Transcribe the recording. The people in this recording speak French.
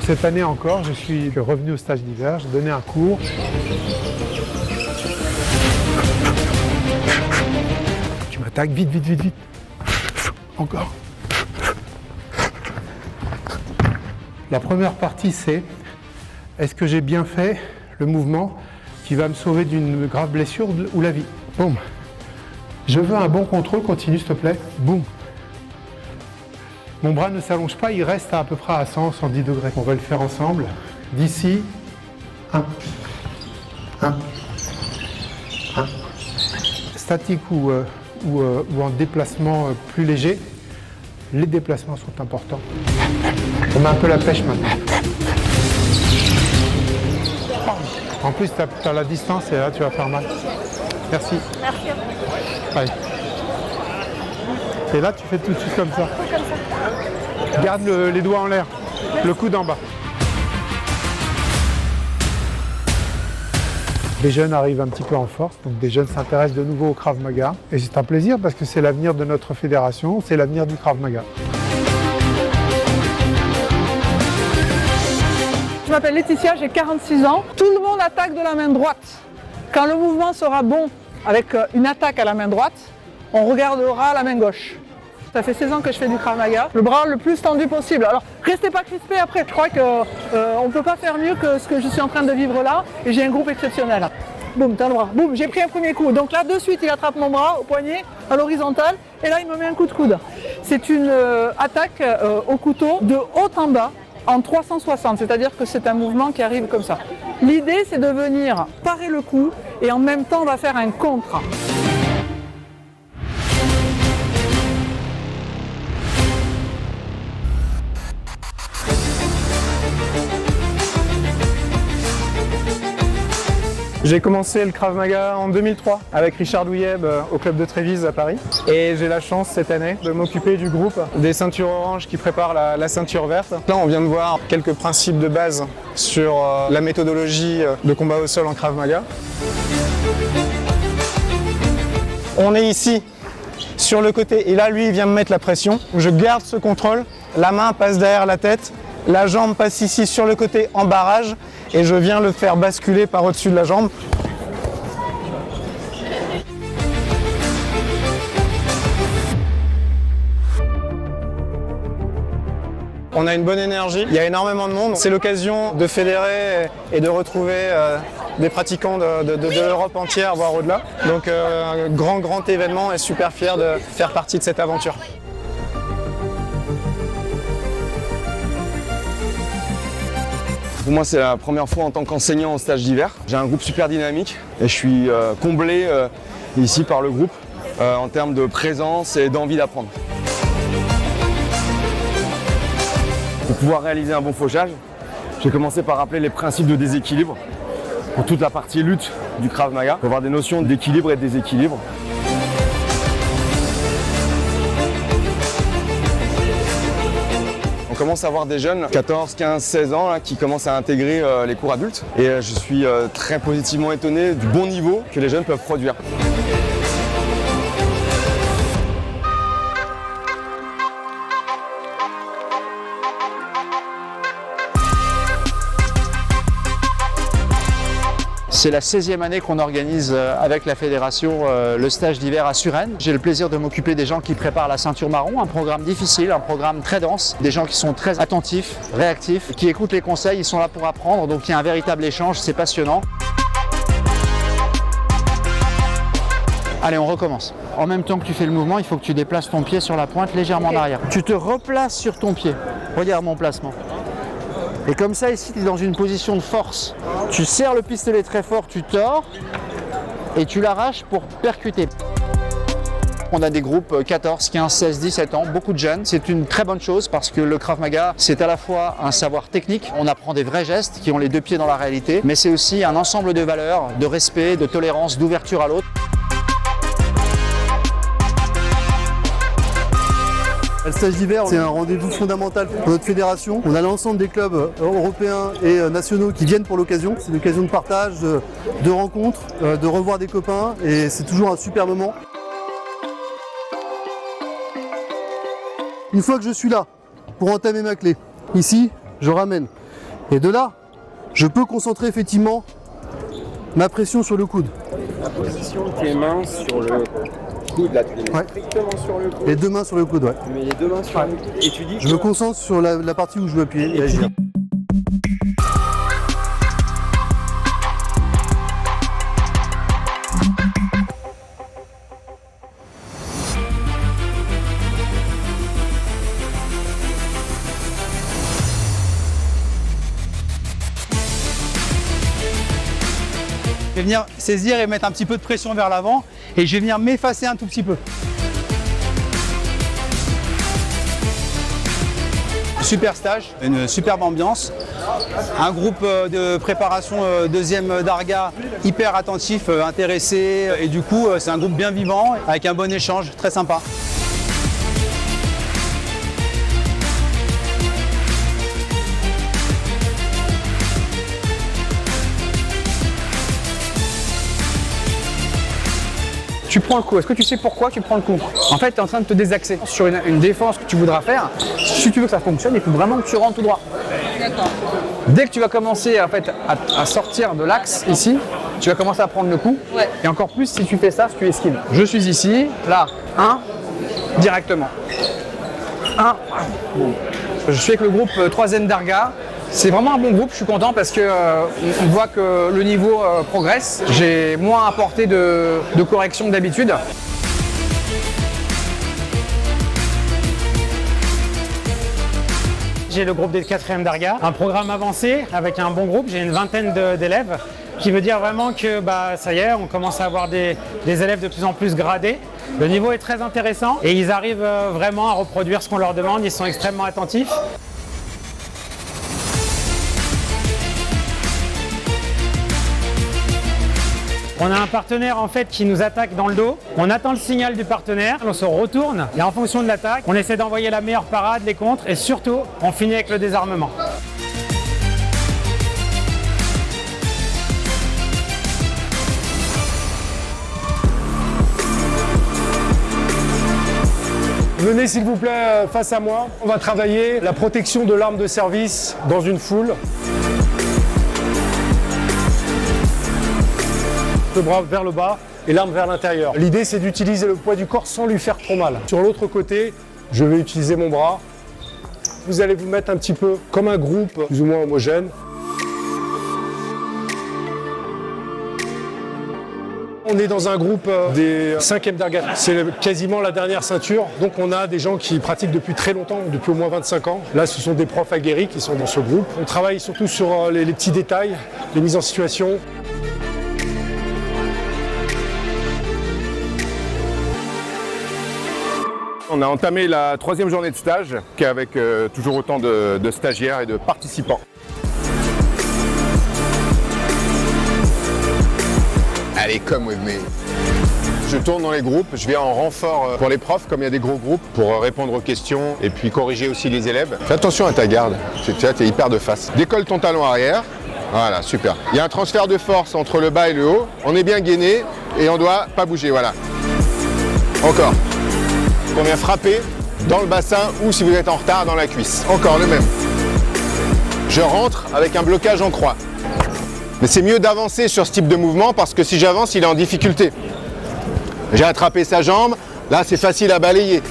Cette année encore, je suis revenu au stage d'hiver, j'ai donné un cours. Tu m'attaques, vite, vite, vite, vite. Encore. La première partie, c'est est-ce que j'ai bien fait le mouvement qui va me sauver d'une grave blessure ou la vie? Boum. Je veux un bon contrôle, continue s'il te plaît. Boum. Mon bras ne s'allonge pas, il reste à peu près à 100, 110 degrés. On va le faire ensemble. D'ici, 1. Statique ou en déplacement plus léger, les déplacements sont importants. On met un peu la pêche maintenant. En plus, tu as la distance et là, tu vas faire mal. Merci. Merci. Allez. Et là, tu fais tout de suite comme ça. Comme ça. Garde les doigts en l'air, le coude en bas. Des jeunes arrivent un petit peu en force, donc des jeunes s'intéressent de nouveau au Krav Maga. Et c'est un plaisir parce que c'est l'avenir de notre fédération, c'est l'avenir du Krav Maga. Je m'appelle Laetitia, j'ai 46 ans. Tout le monde attaque de la main droite. Quand le mouvement sera bon avec une attaque à la main droite, on regardera la main gauche. Ça fait 16 ans que je fais du Krav Maga, le bras le plus tendu possible. Alors, restez pas crispés après. Je crois qu'on ne peut pas faire mieux que ce que je suis en train de vivre là. Et j'ai un groupe exceptionnel. Boum, t'as le bras. Boum, j'ai pris un premier coup. Donc là, de suite, il attrape mon bras au poignet, à l'horizontale. Et là, il me met un coup de coude. C'est une attaque au couteau de haut en bas en 360. C'est-à-dire que c'est un mouvement qui arrive comme ça. L'idée, c'est de venir parer le coup et en même temps, on va faire un contre. J'ai commencé le Krav Maga en 2003 avec Richard Douyeb au club de Trévise à Paris. Et j'ai la chance cette année de m'occuper du groupe des ceintures oranges qui préparent la ceinture verte. Là, on vient de voir quelques principes de base sur la méthodologie de combat au sol en Krav Maga. On est ici sur le côté et là, lui, il vient me mettre la pression. Je garde ce contrôle, la main passe derrière la tête, la jambe passe ici sur le côté en barrage. Et je viens le faire basculer par au-dessus de la jambe. On a une bonne énergie, il y a énormément de monde. C'est l'occasion de fédérer et de retrouver des pratiquants de l'Europe entière, voire au-delà. Donc un grand événement et super fier de faire partie de cette aventure. Pour moi, c'est la première fois en tant qu'enseignant en stage d'hiver. J'ai un groupe super dynamique et je suis comblé ici par le groupe en termes de présence et d'envie d'apprendre. Pour pouvoir réaliser un bon fauchage, j'ai commencé par rappeler les principes de déséquilibre pour toute la partie lutte du Krav Maga, pour avoir des notions d'équilibre et de déséquilibre. On commence à voir des jeunes, 14, 15, 16 ans, là, qui commencent à intégrer les cours adultes. Et je suis très positivement étonné du bon niveau que les jeunes peuvent produire. C'est la 16e année qu'on organise avec la fédération le stage d'hiver à Suresnes. J'ai le plaisir de m'occuper des gens qui préparent la ceinture marron, un programme difficile, un programme très dense, des gens qui sont très attentifs, réactifs, qui écoutent les conseils, ils sont là pour apprendre, donc il y a un véritable échange, c'est passionnant. Allez, on recommence. En même temps que tu fais le mouvement, il faut que tu déplaces ton pied sur la pointe légèrement en arrière. Tu te replaces sur ton pied. Regarde mon placement. Et comme ça, ici, tu es dans une position de force. Tu serres le pistolet très fort, tu tords et tu l'arraches pour percuter. On a des groupes 14, 15, 16, 17 ans, beaucoup de jeunes. C'est une très bonne chose parce que le Krav Maga, c'est à la fois un savoir technique, on apprend des vrais gestes qui ont les deux pieds dans la réalité, mais c'est aussi un ensemble de valeurs, de respect, de tolérance, d'ouverture à l'autre. Le stage d'hiver, c'est un rendez-vous fondamental pour notre fédération. On a l'ensemble des clubs européens et nationaux qui viennent pour l'occasion. C'est une occasion de partage, de rencontres, de revoir des copains et c'est toujours un super moment. Une fois que je suis là pour entamer ma clé, ici, je ramène Et de là, je peux concentrer effectivement ma pression sur le coude. La position de tes mains sur le coude, là, tu les mets strictement sur le coude. Les 2 mains sur le coude, ouais. Tu mets les 2 mains sur le coude et tu dis Je me concentre sur la partie où je veux appuyer et agir. Je vais venir saisir et mettre un petit peu de pression vers l'avant et je vais venir m'effacer un tout petit peu. Super stage, une superbe ambiance, un groupe de préparation deuxième d'Arga hyper attentif, intéressé et du coup c'est un groupe bien vivant avec un bon échange, très sympa. Tu prends le coup. Est-ce que tu sais pourquoi tu prends le coup? En fait, tu es en train de te désaxer sur une défense que tu voudras faire. Si tu veux que ça fonctionne, il faut vraiment que tu rentres tout droit. Dès que tu vas commencer en fait, à sortir de l'axe ici, tu vas commencer à prendre le coup. Ouais. Et encore plus si tu fais ça, si tu esquives. Je suis ici, là, 1, directement. 1, bon. Je suis avec le groupe 3N d'Arga. C'est vraiment un bon groupe, je suis content parce que on voit que le niveau progresse. J'ai moins apporté de correction que d'habitude. J'ai le groupe des 4e d'Arga, un programme avancé avec un bon groupe, j'ai une vingtaine d'élèves, qui veut dire vraiment que ça y est, on commence à avoir des élèves de plus en plus gradés. Le niveau est très intéressant et ils arrivent vraiment à reproduire ce qu'on leur demande, ils sont extrêmement attentifs. On a un partenaire en fait qui nous attaque dans le dos. On attend le signal du partenaire, on se retourne et en fonction de l'attaque, on essaie d'envoyer la meilleure parade, les contres et surtout, on finit avec le désarmement. Venez s'il vous plaît face à moi. On va travailler la protection de l'arme de service dans une foule. Le bras vers le bas et l'arme vers l'intérieur. L'idée c'est d'utiliser le poids du corps sans lui faire trop mal. Sur l'autre côté, je vais utiliser mon bras. Vous allez vous mettre un petit peu comme un groupe plus ou moins homogène. On est dans un groupe des 5e d'Arga. C'est quasiment la dernière ceinture. Donc on a des gens qui pratiquent depuis très longtemps, depuis au moins 25 ans. Là, ce sont des profs aguerris qui sont dans ce groupe. On travaille surtout sur les petits détails, les mises en situation. On a entamé la 3e journée de stage, avec toujours autant de stagiaires et de participants. Allez, come with me. Je tourne dans les groupes, je vais en renfort pour les profs, comme il y a des gros groupes, pour répondre aux questions et puis corriger aussi les élèves. Fais attention à ta garde, tu es hyper de face. Décolle ton talon arrière, voilà, super. Il y a un transfert de force entre le bas et le haut, on est bien gainé et on ne doit pas bouger, voilà. Encore. On vient frapper dans le bassin ou si vous êtes en retard dans la cuisse. Encore le même. Je rentre avec un blocage en croix. Mais c'est mieux d'avancer sur ce type de mouvement parce que si j'avance, il est en difficulté. J'ai attrapé sa jambe, là c'est facile à balayer.